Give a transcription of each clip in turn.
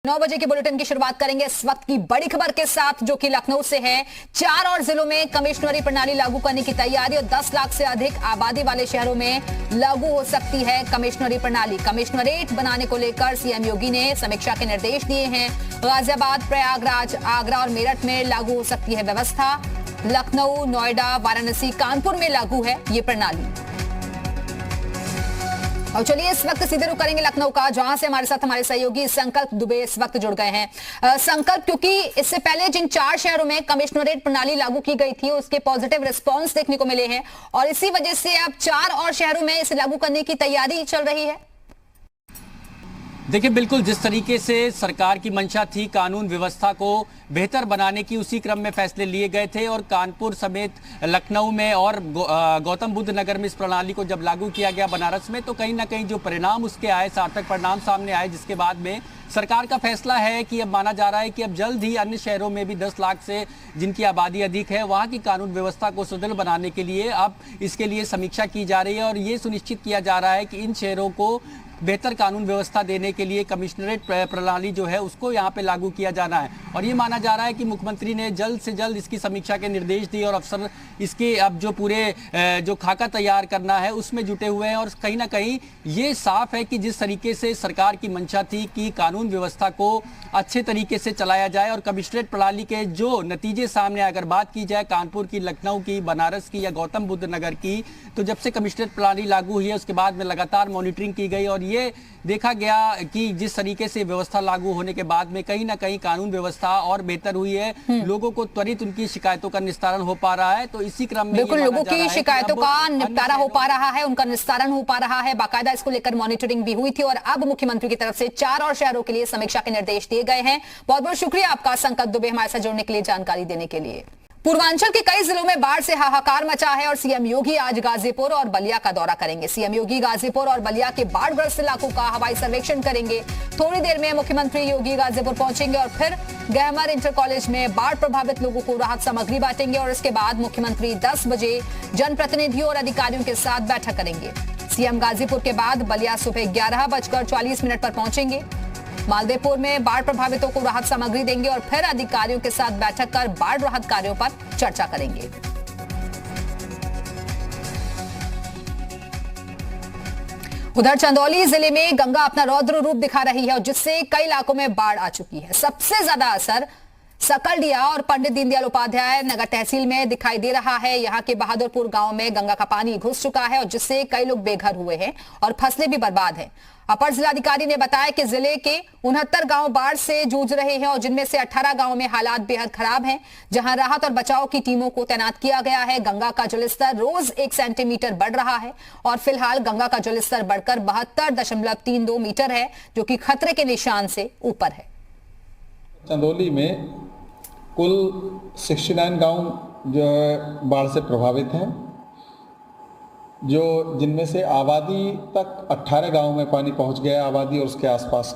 9 बजे के बुलेटिन की शुरुआत करेंगे इस वक्त की बड़ी खबर के साथ, जो कि लखनऊ से है। 4 और जिलों में कमिश्नरी प्रणाली लागू करने की तैयारी और 10 लाख से अधिक आबादी वाले शहरों में लागू हो सकती है कमिश्नरी प्रणाली। कमिश्नरेट बनाने को लेकर सीएम योगी ने समीक्षा के निर्देश दिए हैं। गाजियाबाद, प्रयागराज, आगरा और मेरठ में लागू हो सकती है व्यवस्था। लखनऊ, नोएडा, वाराणसी, कानपुर में लागू है ये प्रणाली। और चलिए इस वक्त सीधे रुख करेंगे लखनऊ का, जहां से हमारे साथ हमारे सहयोगी संकल्प दुबे इस वक्त जुड़ गए हैं। संकल्प, क्योंकि इससे पहले जिन 4 शहरों में कमिश्नरेट प्रणाली लागू की गई थी उसके पॉजिटिव रिस्पांस देखने को मिले हैं और इसी वजह से अब 4 और शहरों में इसे लागू करने की तैयारी चल रही है। देखिए, बिल्कुल जिस तरीके से सरकार की मंशा थी कानून व्यवस्था को बेहतर बनाने की, उसी क्रम में फैसले लिए गए थे और कानपुर समेत लखनऊ में और गौतम बुद्ध नगर में इस प्रणाली को जब लागू किया गया बनारस में, तो कहीं ना कहीं जो परिणाम उसके आए, सार्थक परिणाम सामने आए, जिसके बाद में सरकार का फैसला है कि अब माना जा रहा है कि अब जल्द ही अन्य शहरों में भी 10 लाख से जिनकी आबादी अधिक है वहाँ की कानून व्यवस्था को सुदृढ़ बनाने के लिए अब इसके लिए समीक्षा की जा रही है और ये सुनिश्चित किया जा रहा है कि इन शहरों को बेहतर कानून व्यवस्था देने के लिए कमिश्नरेट प्रणाली जो है उसको यहाँ पे लागू किया जाना है। और ये माना जा रहा है कि मुख्यमंत्री ने जल्द से जल्द इसकी समीक्षा के निर्देश दिए और अफसर इसके अब जो पूरे जो खाका तैयार करना है उसमें जुटे हुए हैं। और कहीं ना कहीं ये साफ है कि जिस तरीके से सरकार की मंशा थी कि कानून व्यवस्था को अच्छे तरीके से चलाया जाए और कमिश्नरेट प्रणाली के जो नतीजे सामने, अगर बात की जाए कानपुर की, लखनऊ की, बनारस की या गौतम बुद्ध नगर की, तो जब से कमिश्नरेट प्रणाली लागू हुई है उसके बाद में लगातार मॉनिटरिंग की गई और ये देखा गया कि जिस तरीके से व्यवस्था लागू होने के बाद में कहीं ना कहीं कानून व्यवस्था और बेहतर हुई है। लोगों को त्वरित उनकी शिकायतों का निस्तारण हो पा रहा है। तो इसी क्रम में बिल्कुल लोगों की शिकायतों का निपटारा हो पा रहा है, उनका निस्तारण हो पा रहा है। बाकायदा इसको लेकर मॉनिटरिंग भी हुई थी और अब मुख्यमंत्री की तरफ से 4 और शहरों के लिए समीक्षा के निर्देश दिए गए हैं। बहुत बहुत शुक्रिया आपका संकल्प दुबे, हमारे साथ जुड़ने के लिए, जानकारी देने के लिए। पूर्वांचल के कई जिलों में बाढ़ से हाहाकार मचा है और सीएम योगी आज गाजीपुर और बलिया का दौरा करेंगे। सीएम योगी गाजीपुर और बलिया के बाढ़ग्रस्त इलाकों का हवाई सर्वेक्षण करेंगे। थोड़ी देर में मुख्यमंत्री योगी गाजीपुर पहुंचेंगे और फिर गहमर इंटर कॉलेज में बाढ़ प्रभावित लोगों को राहत सामग्री बांटेंगे और इसके बाद मुख्यमंत्री 10 बजे जनप्रतिनिधियों और अधिकारियों के साथ बैठक करेंगे। सीएम गाजीपुर के बाद बलिया सुबह 11:40 पर पहुंचेंगे। मालदेपुर में बाढ़ प्रभावितों को राहत सामग्री देंगे और फिर अधिकारियों के साथ बैठक कर बाढ़ राहत कार्यों पर चर्चा करेंगे। उधर चंदौली जिले में गंगा अपना रौद्र रूप दिखा रही है और जिससे कई इलाकों में बाढ़ आ चुकी है। सबसे ज्यादा असर सकलडिया और पंडित दीनदयाल उपाध्याय नगर तहसील में दिखाई दे रहा है। यहाँ के बहादुरपुर गांव में गंगा का पानी घुस चुका है और जिससे कई लोग बेघर हुए हैं और फसलें भी बर्बाद हैं। अपर जिलाधिकारी ने बताया कि जिले के 69 गांव बाढ़ से जूझ रहे हैं और जिनमें से 18 गांव में हालात बेहद खराब हैं, जहां राहत और बचाव की टीमों को तैनात किया गया है। गंगा का जलस्तर रोज 1 सेंटीमीटर बढ़ रहा है और फिलहाल गंगा का जलस्तर बढ़कर 72.32 मीटर है, जो कि खतरे के निशान से ऊपर है। चंदौली में कुल 69 गांव जो है बाढ़ से प्रभावित हैं, जो जिनमें से आबादी तक 18 गांव में पानी पहुंच गया, आबादी और उसके आसपास।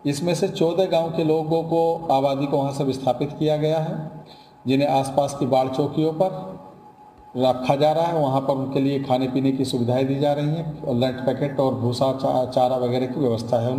इसमें से 14 गांव के लोगों को, आबादी को वहां से विस्थापित किया गया है, जिन्हें आसपास की बाढ़ चौकियों पर रखा जा रहा है। वहां पर उनके लिए खाने पीने की सुविधाएं दी जा रही हैं और लंच पैकेट और भूसा चारा वगैरह की व्यवस्था है।